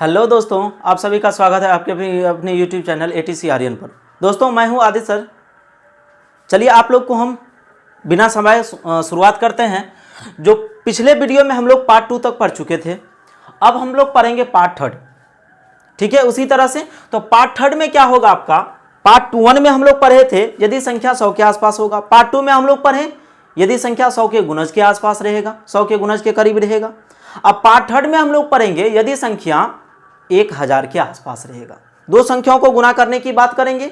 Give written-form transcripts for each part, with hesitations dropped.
Hello दोस्तों, आप सभी का स्वागत है आपके अपने यूट्यूब चैनल ATC आर्यन पर। दोस्तों मैं हूं आदित्य सर। चलिए आप लोग को हम बिना समय शुरुआत करते हैं। जो पिछले वीडियो में हम लोग पार्ट 2 तक पढ़ चुके थे, अब हम लोग पढ़ेंगे पार्ट 3। ठीक है, उसी तरह से तो पार्ट 3 में क्या होगा आपका, पार्ट 1 में हम लोग पढ़े थे यदि संख्या 100 के आसपास होगा। पार्ट 2 में हम लोग पढ़े यदि संख्या 100 के गुणज के आसपास रहेगा, 100 के गुणज के करीब रहेगा। अब पार्ट 3 में हम लोग पढ़ेंगे यदि संख्या 1000 के आसपास रहेगा। दो संख्याओं को गुणा करने की बात करेंगे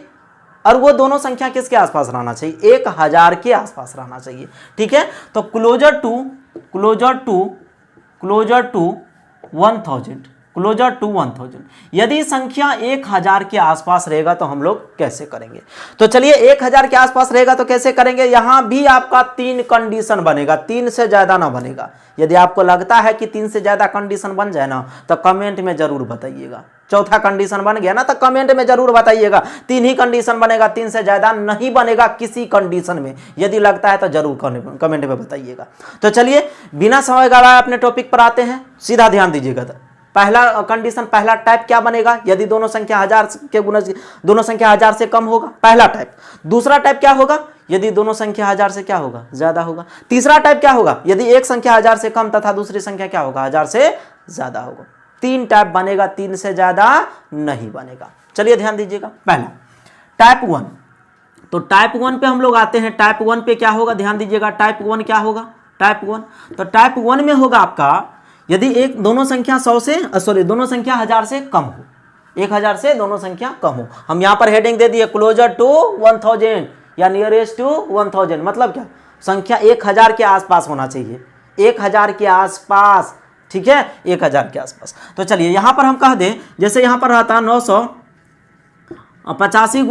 और वो दोनों संख्या किसके आसपास रहना चाहिए, 1000 के आसपास रहना चाहिए। ठीक है, तो क्लोजर टू 1000 यदि संख्या 1000 के आसपास रहेगा तो हम लोग कैसे करेंगे। तो चलिए 1000 के आसपास रहेगा तो कैसे करेंगे। यहां भी आपका 3 कंडीशन बनेगा, 3 से ज्यादा ना बनेगा। यदि आपको लगता है कि 3 से ज्यादा कंडीशन बन जाए ना तो कमेंट में जरूर बताइएगा। चौथा कंडीशन बन गया ना तो कमेंट में जरूर बताइएगा। 3 ही कंडीशन बनेगा, 3 से ज्यादा नहीं बनेगा किसी कंडीशन में। यदि लगता है तो जरूर कमेंट में बताइएगा। तो चलिए बिना समय गवाए अपने टॉपिक पर आते हैं, सीधा ध्यान दीजिएगा। पहला कंडीशन, पहला टाइप क्या बनेगा, यदि दोनों संख्या 1000 के गुणज, दोनों संख्या 1000 से कम होगा, पहला टाइप। दूसरा टाइप क्या होगा, यदि दोनों संख्या 1000 से क्या होगा, ज्यादा होगा। तीसरा टाइप क्या होगा, यदि एक संख्या 1000 से कम तथा दूसरी संख्या क्या होगा, 1000 से ज्यादा होगा। 3 टाइप बनेगा, 3 से ज्यादा नहीं बनेगा। चलिए ध्यान दीजिएगा। पहला टाइप 1, तो टाइप 1 पे हम लोग आते हैं। टाइप 1 पे क्या होगा, ध्यान दीजिएगा। टाइप 1 क्या होगा, टाइप 1, तो टाइप 1 में होगा आपका यदि दोनों संख्या 1000 से कम हो, 1000 से दोनों संख्या कम हो। हम यहां पर हेडिंग दे दिए क्लोजर टू 1000 या नियरेस्ट टू 1000। मतलब क्या, संख्या 1000 के आसपास होना चाहिए, 1000 के आसपास। ठीक है, 1000 के आसपास। तो चलिए यहां पर हम कह दें, जैसे यहां पर रहता 985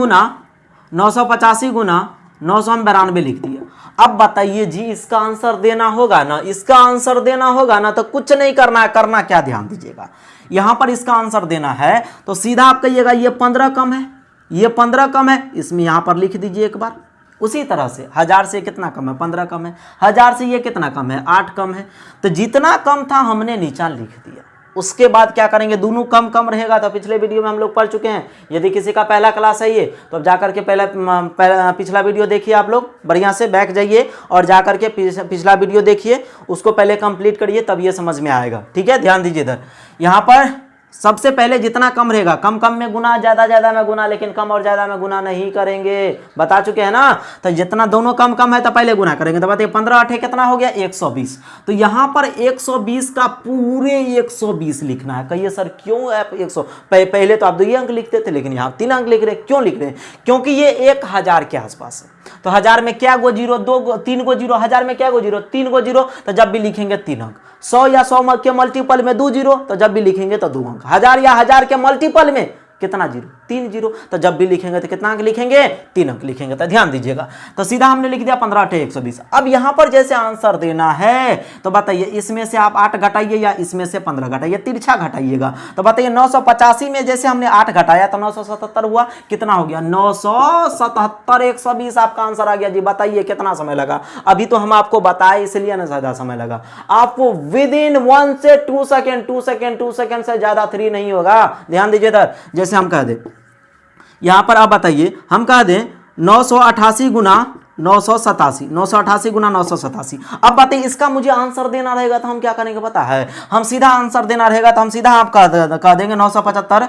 गुना 992 लिख दिया। अब बताइए जी, इसका आंसर देना होगा ना, इसका आंसर देना होगा ना, तो कुछ नहीं करना है। करना क्या, ध्यान दीजिएगा। यहां पर इसका आंसर देना है तो सीधा आप कहिएगा ये 15 कम है, ये 15 कम है, इसमें यहां पर लिख दीजिए एक बार। उसी तरह से 1000 से कितना कम है, 15 कम है। 1000 से ये कितना कम है, 8 कम है। तो जितना कम था हमने नीचा लिख दिया। उसके बाद क्या करेंगे, दोनों कम कम रहेगा। तो पिछले वीडियो में हम लोग पढ़ चुके हैं। यदि किसी का पहला क्लास है ये, तो अब जाकर के पिछला वीडियो देखिए। आप लोग बढ़िया से बैक जाइए और जाकर के पिछला वीडियो देखिए, उसको पहले कंप्लीट करिए, तब ये समझ में आएगा। ठीक है, ध्यान दीजिए इधर। यहाँ पर सबसे पहले जितना कम रहेगा, कम कम में गुना, ज्यादा ज्यादा में गुना, लेकिन कम और ज्यादा में गुना नहीं करेंगे, बता चुके हैं ना। तो जितना दोनों कम कम है तो पहले गुना करेंगे। तो बताइए 15 8 कितना हो गया, 120। तो यहां पर 120 का पूरे 120 लिखना है। कहिए सर क्यों आप 100, पहले तो आप 2 अंक लिखते थे, लेकिन यहाँ 3 अंक लिख रहे हैं। क्यों लिख रहे हैं, क्योंकि ये 1000 के आसपास है। तो 1000 में क्या गो जीरो, 3 गो जीरो। 1000 में क्या गो जीरो, 3 गो जीरो। तो जब भी लिखेंगे 3 अंक। 100 या 100 के मल्टीपल में 2 जीरो, तो जब भी लिखेंगे तो 2 अंक। 1000 या 1000 के मल्टीपल में कितना जीरो, 3 जीरो। तो जब भी लिखेंगे तो कितना अंक लिखेंगे, 3 अंक लिखेंगे। तो ध्यान दीजिएगा। तो सीधा हमने लिख दिया 15 8 120। अब यहां पर जैसे आंसर देना है तो बताइए, इसमें से आप 8 घटाइए या इसमें से 15 घटाइए, तिरछा घटाइएगा। तो बताइए 985 में जैसे हमने 8 घटाया तो 977 हुआ। कितना हो गया, 977। 120 आपका आंसर आ गया जी। बताइए कितना समय लगा। अभी तो हम आपको बताए इसलिए ना ज्यादा समय लगा। आपको विद इन 1 से 2 सेकेंड, 2 सेकेंड से ज्यादा 3 नहीं होगा। ध्यान दीजिए इधर। जैसे हम कह दें यहां पर, आप बताइए हम कह दें 988 गुना 987, 988 गुना 987। अब बताइए इसका मुझे आंसर देना रहेगा तो हम क्या करेंगे पता है, हम सीधा आंसर देना रहेगा तो हम सीधा आप कह देंगे 975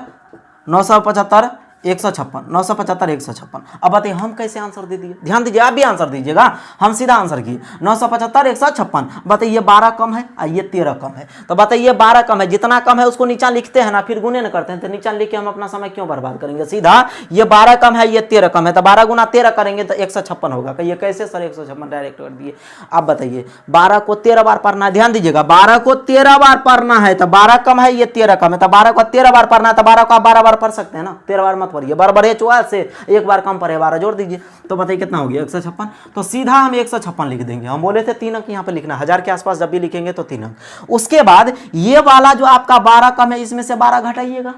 156। 975 156। अब बताइए हम कैसे आंसर दे दिए। ध्यान दीजिए, आप भी आंसर दीजिएगा। हम सीधा आंसर किए 975 156। बताइए ये 12 कम है और ये 13 कम है। तो बताइए ये 12 कम है, जितना कम है उसको नीचा लिखते हैं ना, फिर गुने न करते हैं। तो नीचा लिख के हम अपना समय क्यों बर्बाद करेंगे। सीधा ये 12 कम है, ये 13 कम है, तो 12 गुना 13 करेंगे तो 156 होगा। कहिए कैसे सर 156 डायरेक्ट कर दिए। आप बताइए 12 को 13 बार पढ़ना है। ध्यान दीजिएगा, 12 को 13 बार पढ़ना है। तो 12 कम है, ये 13 कम है, तो 12 को 13 बार पढ़ना है। तो 12 को आप 12 बार पढ़ सकते हैं ना, 13 बार पढ़िए। बराबर है 4 से एक बार कम पड़े, 12 जोड़ दीजिए। तो बताइए कितना हो गया, 156। तो सीधा हम 156 लिख देंगे। हम बोले थे 3 अंक यहां पे लिखना, 1000 के आसपास जब भी लिखेंगे तो 3 अंक। उसके बाद ये वाला जो आपका 12 कम है, इसमें से 12 घटाइएगा,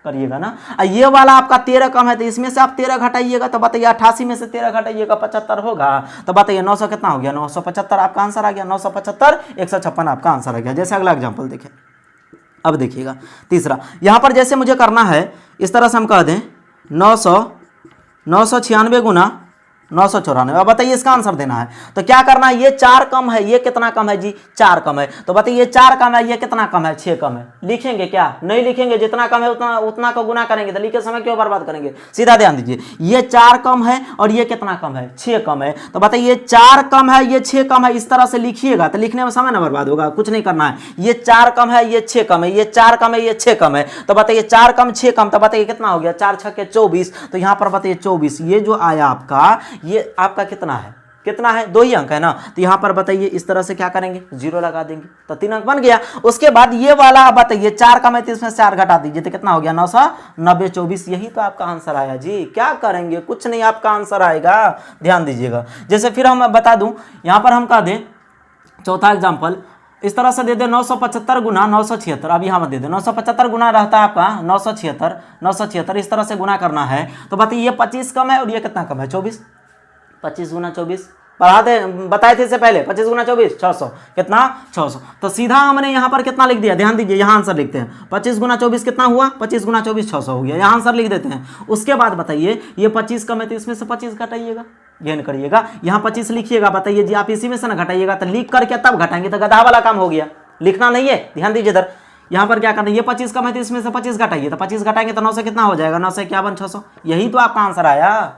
करिएगा ना। ये वाला आपका 13 कम है तो इसमें से आप 13 घटाइएगा। तो बताइए 88 में से 13 घटाइएगा, 75 होगा। तो बताइए 900 कितना हो गया, 975 आपका आंसर आ गया। 975 156 आपका आंसर आ गया। जैसे अगला एग्जांपल देखें, अब देखिएगा तीसरा, यहाँ पर जैसे मुझे करना है इस तरह से हम कह दें 996 गुना 994। अब बताइए इसका आंसर देना है तो क्या करना है, ये 4 कम है, ये कितना कम है जी 4 कम है, तो बताइए ये 4 कम है, ये कितना कम है 6 कम है। लिखेंगे क्या, नहीं लिखेंगे, जितना कम है उतना का गुना करेंगे, तो लिखे समय क्यों बर्बाद करेंगे। सीधा ध्यान दीजिए, ये 4 कम है और ये कितना कम है 6 कम है, तो बताइए ये 4 कम है ये 6 कम है, इस तरह से लिखिएगा तो लिखने में समय ना बर्बाद होगा, कुछ नहीं करना है। ये 4 कम है ये 6 कम है, ये 4 कम है ये 6 कम है, तो बताइए 4 कम 6 कम, तो बताइए कितना हो गया 4 6 24, तो यहाँ पर बताइए 24, ये जो आया आपका, ये आपका कितना है 2 ही अंक है ना, तो यहां पर बताइए इस तरह से क्या करेंगे 0 लगा देंगे तो 3 अंक बन गया। उसके बाद ये वाला बताइए 4 कम है तो इसमें 4 घटा दीजिए तो कितना हो गया 990 24, यही तो आपका आंसर आया जी। क्या करेंगे, कुछ नहीं, आपका आंसर आएगा, ध्यान दीजिएगा। जैसे फिर हम बता दूं, यहां पर हम कह दें चौथा एग्जाम्पल इस तरह से दे दे 975 गुना 976, अब यहाँ पर दे दे 975 गुना रहता है आपका 976 इस तरह से गुना करना है, तो बताइए ये 25 कम है और ये कितना कम है 24, 25 गुना 24 बताए थे इससे पहले, 25 गुना 24 600, कितना 600, तो सीधा हमने यहाँ पर कितना लिख दिया, ध्यान दीजिए यहाँ आंसर लिखते हैं 25 गुना 24 कितना हुआ, 25 गुना 24 600 हो गया, यहाँ आंसर लिख देते हैं। उसके बाद बताइए ये 25 कम है तो इसमें से 25 घटाइएगा, गेन करिएगा, यहाँ 25 लिखिएगा, बताइए जी आप इसी में से ना घटाइएगा, तो लिख करके तब घटाएंगे तो गधा वाला काम हो गया, लिखना नहीं है, ध्यान दीजिए इधर। यहाँ पर क्या करना है, ये 25 कम है तो इसमें से 25 घटाइए, तो 25 घटाएंगे तो 9 से कितना हो जाएगा 9 से 51 600, यही तो आपका आंसर आया।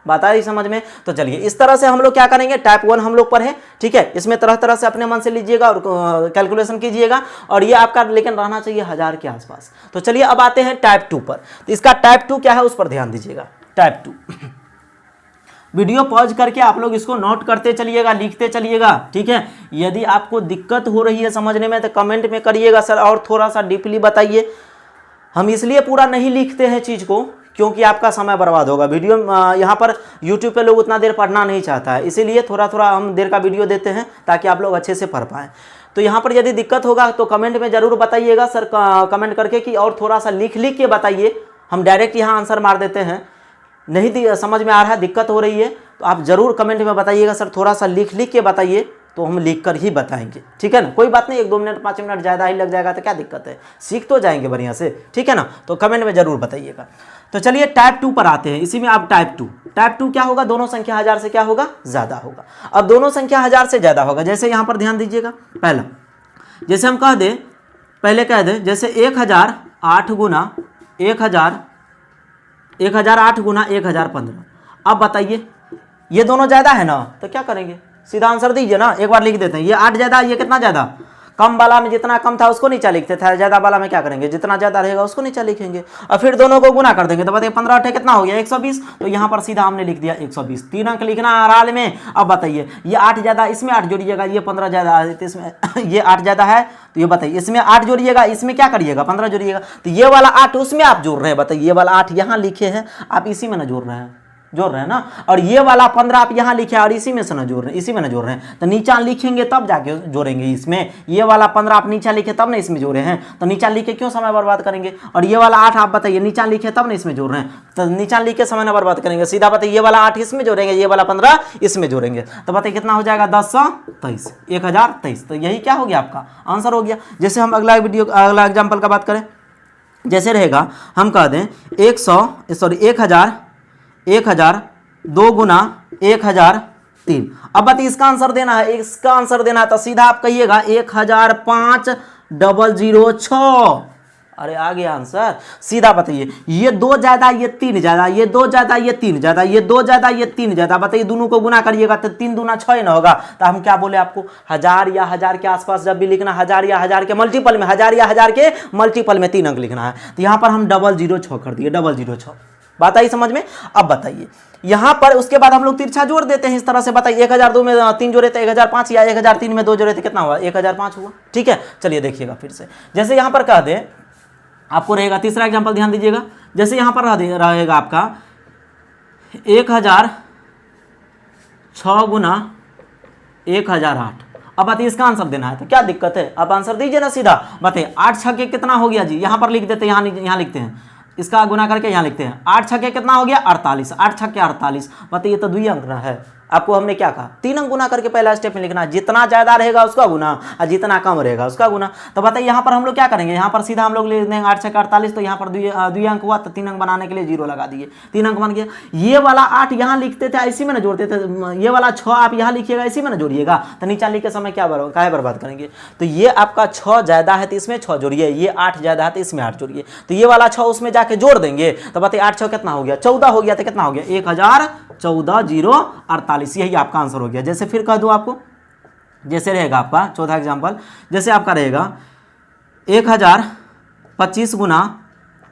बात आई समझ में। तो चलिए इस तरह से हम लोग क्या करेंगे, टाइप 1 हम लोग पर है, ठीक है। इसमें तरह तरह से अपने मन से लीजिएगा और कैलकुलेशन कीजिएगा, और ये आपका लेकिन रहना चाहिए 1000 के आसपास। तो चलिए अब आते हैं टाइप 2 पर। तो इसका टाइप 2 क्या है उस पर ध्यान दीजिएगा। टाइप 2 वीडियो पॉज करके आप लोग इसको नोट करते चलिएगा, लिखते चलिएगा, ठीक है। यदि आपको दिक्कत हो रही है समझने में तो कमेंट में करिएगा सर और थोड़ा सा डीपली बताइए। हम इसलिए पूरा नहीं लिखते हैं चीज़ को क्योंकि आपका समय बर्बाद होगा। वीडियो यहाँ पर YouTube पे लोग उतना देर पढ़ना नहीं चाहता है, इसीलिए थोड़ा थोड़ा हम देर का वीडियो देते हैं ताकि आप लोग अच्छे से पढ़ पाएँ। तो यहाँ पर यदि दिक्कत होगा तो कमेंट में ज़रूर बताइएगा सर, कमेंट करके कि और थोड़ा सा लिख के बताइए। हम डायरेक्ट यहाँ आंसर मार देते हैं, नहीं समझ में आ रहा है, दिक्कत हो रही है तो आप ज़रूर कमेंट में बताइएगा सर थोड़ा सा लिख के बताइए, तो हम लिख कर ही बताएंगे, ठीक है ना। कोई बात नहीं, 1-2 मिनट 5 मिनट ज़्यादा ही लग जाएगा तो क्या दिक्कत है, सीख तो जाएंगे बढ़िया से, ठीक है ना। तो कमेंट में ज़रूर बताइएगा। तो चलिए टाइप 2 पर आते हैं। इसी में आप टाइप 2 क्या होगा, दोनों संख्या 1000 से क्या होगा, ज़्यादा होगा। अब दोनों संख्या 1000 से ज़्यादा होगा, जैसे यहाँ पर ध्यान दीजिएगा। पहला जैसे हम कह दें, पहले कह दें जैसे 1008 गुना 1008 गुना 1015। अब बताइए ये दोनों ज़्यादा है ना, तो क्या करेंगे, सीधा आंसर दीजिए ना। एक बार लिख देते हैं, ये 8 ज़्यादा, ये कितना ज़्यादा, कम वाला में जितना कम था उसको नीचा लिखते थे, ज़्यादा वाला में क्या करेंगे, जितना ज़्यादा रहेगा उसको नीचा लिखेंगे, और फिर दोनों को गुना कर देंगे। तो बताइए 15 8 कितना हो गया 120, तो यहाँ पर सीधा हमने लिख दिया 120। 3 अंक लिखना आराल में। अब बताइए ये 8 ज़्यादा, इसमें 8 जोड़िएगा, ये 15 ज़्यादा है तो इसमें ये 8 ज़्यादा है, तो ये बताइए इसमें 8 जोड़िएगा, इसमें क्या करिएगा 15 जोड़िएगा, तो ये वाला 8 उसमें आप जोड़ रहे हैं। बताइए ये वाला 8 यहाँ लिखे हैं, आप इसी में ना जोड़ रहे हैं ना, और ये वाला 15 आप यहाँ लिखे और इसी में से ना जोड़ रहे हैं, इसी में ना जोड़ रहे हैं। तो नीचा लिखेंगे तब जाके जोड़ेंगे इसमें। ये वाला 15 आप नीचा लिखे तब ना इसमें जोड़े हैं, तो नीचा लिखे क्यों समय बर्बाद करेंगे। और ये वाला 8 आप बताइए नीचा लिखे तब ना इसमें जोड़ रहे हैं, तो नीचा लिखे समय ना बर्बाद करेंगे। सीधा बताइए ये वाला 8 इसमें जोड़ेंगे, ये वाला 15 इसमें जोड़ेंगे, तो बताइए कितना हो जाएगा 1023, 1023। तो यही क्या हो गया, आपका आंसर हो गया। जैसे हम अगला एग्जाम्पल का बात करें, जैसे रहेगा हम कह दें 1000 2 गुना 1003। अब बताइए इसका आंसर देना है, इसका आंसर देना है तो सीधा आप कहिएगा 1005,006। अरे आ गया आंसर। सीधा बताइए ये 2 ज़्यादा ये 3 ज़्यादा, ये 2 ज़्यादा ये 3 ज़्यादा, ये 2 ज़्यादा ये 3 ज़्यादा, बताइए दोनों को गुना करिएगा तो 3 दूना 6 ना होगा। तो हम क्या बोले आपको, 1000 या 1000 के आसपास जब भी लिखना, 1000 या 1000 के मल्टीपल में, 1000 या 1000 के मल्टीपल में 3 अंक लिखना है। तो यहाँ पर हम 006 कर दिए, 006। बात आई समझ में। अब बताइए यहां पर उसके बाद हम लोग तिरछा जोड़ देते हैं इस तरह से। बताइए 1002 में 3 जोड़े थे 1005, या 1003 में 2 जोड़े थे कितना हुआ 1005 हुआ, ठीक है। चलिए देखिएगा फिर से, जैसे यहां पर कह दे आपको रहेगा तीसरा एग्जांपल, ध्यान दीजिएगा। जैसे यहां पर रहेगा आपका 1006 गुना 1008। अब बताइए इसका आंसर देना है, तो क्या दिक्कत है, आप आंसर दीजिए ना सीधा। बताइए 8 6 के कितना हो गया जी, यहां पर लिख देते हैं, यहाँ लिखते हैं, इसका गुना करके यहाँ लिखते हैं। 8 6 के कितना हो गया 48, 8 6 के 48। बताइए तो 2 अंक ना है, आपको हमने क्या कहा, 3 अंक गुना करके पहला स्टेप में लिखना, जितना ज्यादा रहेगा उसका गुना और जितना कम रहेगा उसका गुना। तो बताइए यहाँ पर हम लोग क्या करेंगे, यहाँ पर सीधा हम लोग लिख देंगे 8 6 48, तो यहाँ पर 2 अंक हुआ, तो 3 अंक बनाने के लिए 0 लगा दिए, 3 अंक बन गया। ये वाला 8 यहाँ लिखते थे इसी में ना जोड़ते थे, ये वाला 6 आप यहाँ लिखिएगा इसी में ना जोड़िएगा, तो नीचा लिख के समय क्या बर्बाद करेंगे। तो ये आपका 6 ज्यादा है तो इसमें 6 जोड़िए, ये 8 ज्यादा है तो इसमें 8 जोड़िए, तो ये वाला 6 उसमें जाके जोड़ देंगे। तो बताइए 8 6 कितना हो गया, 14 हो गया, तो कितना हो गया 1014,048, यही आपका आंसर हो गया। जैसे फिर कह दूं आपको, जैसे रहेगा आपका चौथा एग्जाम्पल, जैसे आपका रहेगा 1025 गुना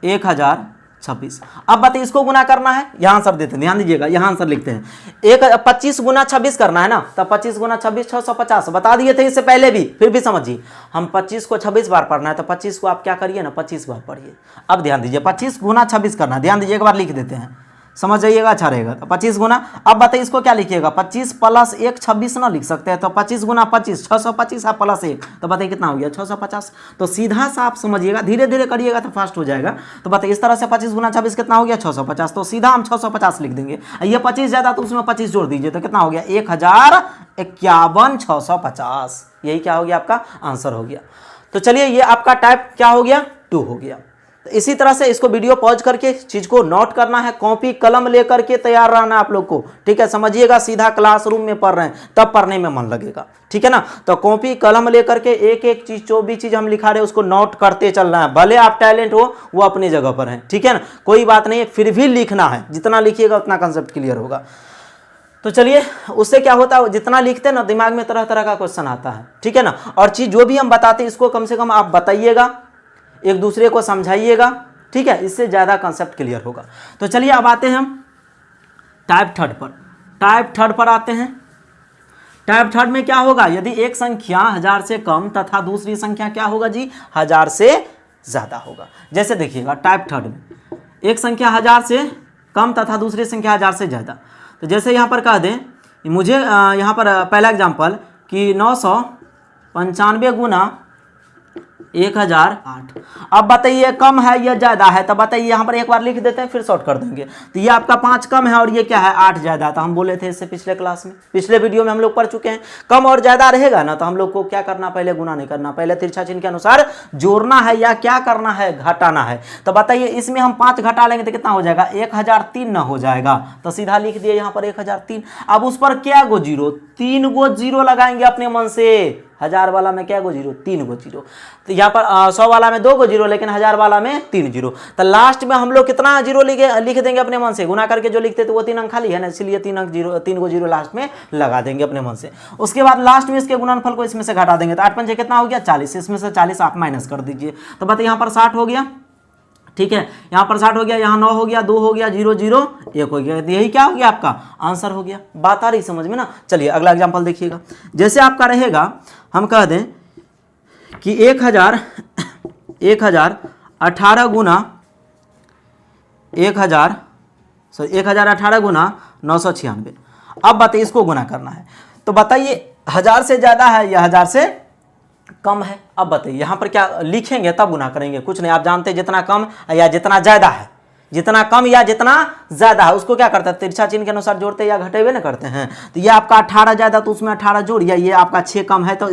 1026। अब बताइए इसको गुना करना है, यहाँ आंसर देते हैं, ध्यान दीजिएगा, यहाँ आंसर लिखते हैं 25 गुना 26 करना है ना, तब 25 गुना 26 650 बता दिए थे इससे पहले भी, फिर भी समझिए, हम 25 को 26 बार पढ़ना है, तो 25 को आप क्या करिए ना 25 बार पढ़िए। अब ध्यान दीजिए 25 गुना 26 करना है, ध्यान दीजिए एक बार लिख देते हैं, समझ जाइएगा, अच्छा रहेगा। तो 25 गुना, अब बताइए इसको क्या लिखिएगा, 25 प्लस 1 26 ना लिख सकते हैं, तो 25 गुना 25 625 आप प्लस 1, तो बताइए कितना हो गया 650। तो सीधा सा आप समझिएगा, धीरे धीरे करिएगा तो फास्ट हो जाएगा। तो बताइए इस तरह से 25 गुना 26 कितना हो गया 650, तो सीधा हम 650 लिख देंगे। ये 25 ज्यादा तो उसमें 25 जोड़ दीजिए, तो कितना हो गया 1051,650, यही क्या हो गया आपका आंसर हो गया। तो चलिए ये आपका टाइप क्या हो गया 2 हो गया। तो इसी तरह से इसको वीडियो पॉज करके चीज को नोट करना है, कॉपी कलम लेकर के तैयार रहना आप लोग को, ठीक है, समझिएगा, सीधा क्लासरूम में पढ़ रहे हैं तब पढ़ने में मन लगेगा, ठीक है ना। तो कॉपी कलम लेकर के एक एक चीज, जो भी चीज हम लिखा रहे हैं उसको नोट करते चलना है, भले आप टैलेंट हो वो अपनी जगह पर है, ठीक है ना, कोई बात नहीं है, फिर भी लिखना है, जितना लिखिएगा उतना कंसेप्ट क्लियर होगा। तो चलिए उससे क्या होता है, जितना लिखते हैं ना दिमाग में तरह तरह का क्वेश्चन आता है, ठीक है ना। और चीज जो भी हम बताते हैं इसको कम से कम आप बताइएगा, एक दूसरे को समझाइएगा, ठीक है, इससे ज़्यादा कंसेप्ट क्लियर होगा। तो चलिए अब आते हैं हम टाइप थर्ड पर। टाइप थर्ड पर आते हैं। टाइप थर्ड में क्या होगा, यदि एक संख्या 1000 से कम तथा दूसरी संख्या क्या होगा जी 1000 से ज़्यादा होगा। जैसे देखिएगा टाइप थर्ड में एक संख्या 1000 से कम तथा दूसरी संख्या 1000 से ज़्यादा, तो जैसे यहाँ पर कह दें मुझे यहाँ पर पहला एग्जाम्पल कि 995 गुना 1008। अब बताइए कम है या ज्यादा है, तो बताइए यहाँ पर एक बार लिख देते हैं फिर शॉर्ट कर देंगे। तो ये आपका 5 कम है और ये क्या है 8 ज्यादा, तो हम बोले थे इससे पिछले क्लास में, पिछले वीडियो में हम लोग पढ़ चुके हैं। कम और ज्यादा रहेगा ना तो हम लोग को क्या करना, पहले गुना नहीं करना, पहले तिरछा चिन्ह के अनुसार जोड़ना है या क्या करना है घटाना है। तो बताइए इसमें हम 5 घटा लेंगे तो कितना हो जाएगा 1003 ना हो जाएगा, तो सीधा लिख दिए यहाँ पर 1003। अब उस पर क्या गो जीरो, 3 गो जीरो लगाएंगे अपने मन से। 1000 वाला में क्या गो जीरो 3 गो जीरो, तो यहाँ पर 100 वाला में 2 गो जीरो, लेकिन 1000 वाला में 3 जीरो। तो लास्ट में हम लोग कितना जीरो लिख देंगे अपने मन से, गुना करके जो लिखते थे वो 3 अंक खाली है ना, इसलिए 3 गो जीरो लास्ट में लगा देंगे अपने मन से। उसके बाद लास्ट में इसके गुणनफल को इसमें से घटा देंगे, तो 8 पंचे कितना हो गया 40, इसमें से 40 आप माइनस कर दीजिए। तो बताइए यहाँ पर 60 हो गया, ठीक है, यहाँ पर 60 हो गया, यहाँ 9 हो गया, 2 हो गया, 0 0 1 हो गया, यही क्या हो गया आपका आंसर हो गया। बात आ रही समझ में ना। चलिए अगला एग्जांपल देखिएगा। जैसे आपका रहेगा, हम कह दें कि 1018 गुना 1018 गुना 996। अब बताइए इसको गुना करना है, तो बताइए 1000 से ज्यादा है या 1000 से कम है। अब बताइए यहाँ पर क्या लिखेंगे तब गुना करेंगे, कुछ नहीं, आप जानते हैं जितना कम या जितना ज्यादा है, जितना कम या जितना ज्यादा है उसको क्या करते हैं तिरछा चिन्ह के अनुसार जोड़ते या घटे हुए ना करते हैं। तो ये आपका 18 ज्यादा तो उसमें 18 जोड़िए, ये आपका 6 कम है तो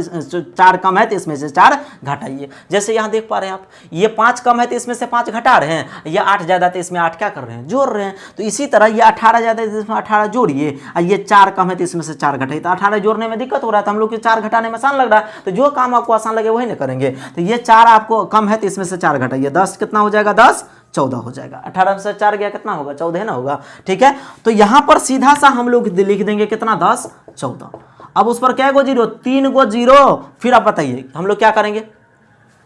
4 कम है तो इसमें से 4 घटाइए। जैसे यहाँ देख पा रहे हैं आप, ये 5 कम है तो इसमें से 5 घटा रहे हैं, ये 8 ज्यादा तो इसमें 8 क्या कर रहे हैं जोड़ रहे हैं। तो इसी तरह ये 18 ज्यादा है तो इसमें 18 जोड़िए, और ये 4 कम है तो इसमें से 4 घटाइए। तो 18 जोड़ने में दिक्कत हो रहा है तो हम लोग 4 घटाने में आसान लग रहा है, तो जो काम आपको आसान लगे वही ना करेंगे। तो ये 4 आपको कम है तो इसमें से 4 घटाइए, 10 कितना हो जाएगा 10 14 हो जाएगा। 18 से 4 गया कितना होगा 14 ना होगा, ठीक है। तो यहां पर सीधा सा हम लोग लिख देंगे कितना 10 14। अब उस पर क्या गो जीरो 3 गो जीरो, फिर आप बताइए हम लोग क्या करेंगे,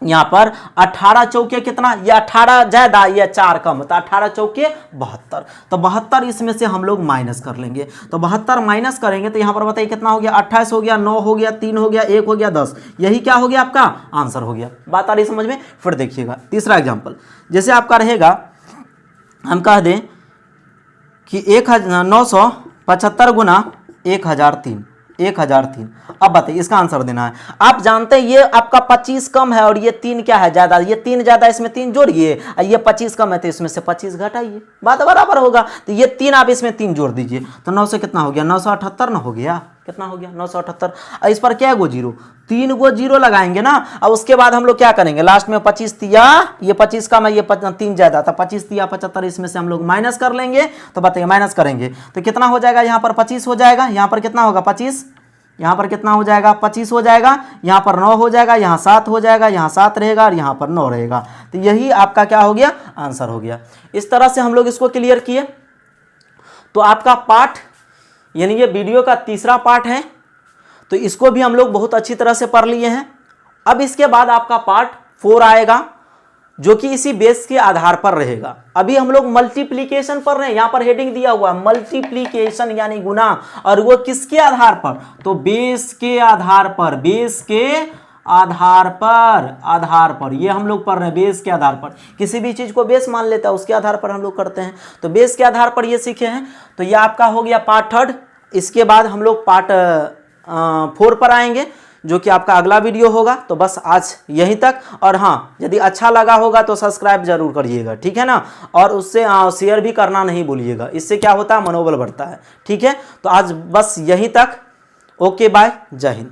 यहां पर 18 चौके कितना, ये 18 ज्यादा ये 4 कम, तो 18 चौके 72, तो 72 इसमें से हम लोग माइनस कर लेंगे। तो 72 माइनस करेंगे तो यहां पर बताइए कितना हो गया 28 हो गया, 9 हो गया, 3 हो गया, 1 हो गया, 10, यही क्या हो गया आपका आंसर हो गया। बात आ रही समझ में। फिर देखिएगा तीसरा एग्जाम्पल, जैसे आपका रहेगा, हम कह दें कि 975 गुना 1003, 1003। अब बताइए इसका आंसर देना है। आप जानते हैं ये आपका 25 कम है और ये 3 क्या है ज्यादा, ये 3 ज्यादा, इसमें 3 जोड़िए, ये 25 कम है तो इसमें से 25 घटाइए, बात बराबर होगा। तो ये 3 आप इसमें 3 जोड़ दीजिए तो 9 से कितना हो गया, 978 ना हो गया, कितना हो गया 978। इस पर क्या गो जीरो, 3 गो जीरो लगाएंगे ना। अब उसके बाद हम लोग क्या करेंगे, लास्ट में 25 तिया, ये 25 कम है, ये 3 ज्यादा था, 25 तिया 75, इसमें से हम लोग माइनस कर लेंगे। तो बताइए माइनस करेंगे तो कितना हो जाएगा, यहाँ पर 25 हो जाएगा, यहाँ पर कितना होगा 25, यहाँ पर कितना हो जाएगा 25 हो जाएगा, यहाँ पर 9 हो जाएगा, यहाँ 7 हो जाएगा, यहाँ 7 रहेगा और यहाँ पर 9 रहेगा। तो यही आपका क्या हो गया, आंसर हो गया। इस तरह से हम लोग इसको क्लियर किए। तो आपका पार्ट यानी ये वीडियो का तीसरा पार्ट है, तो इसको भी हम लोग बहुत अच्छी तरह से पढ़ लिए हैं। अब इसके बाद आपका पार्ट 4 आएगा जो कि इसी बेस के आधार पर रहेगा। अभी हम लोग मल्टीप्लीकेशन पढ़ रहे हैं, यहां पर हेडिंग दिया हुआ है मल्टीप्लीकेशन यानी गुना, और वो किसके आधार पर, तो बेस के आधार पर, बेस के आधार पर ये हम लोग पढ़ रहे हैं, बेस के आधार पर। किसी भी चीज को बेस मान लेता है उसके आधार पर हम लोग करते हैं, तो बेस के आधार पर ये सीखे हैं। तो ये आपका हो गया पार्ट 3। इसके बाद हम लोग पार्ट 4 पर आएंगे जो कि आपका अगला वीडियो होगा। तो बस आज यहीं तक, और हाँ यदि अच्छा लगा होगा तो सब्सक्राइब जरूर करिएगा, ठीक है ना, और उससे शेयर भी करना नहीं भूलिएगा, इससे क्या होता है मनोबल बढ़ता है, ठीक है। तो आज बस यहीं तक, ओके बाय, जय हिंद।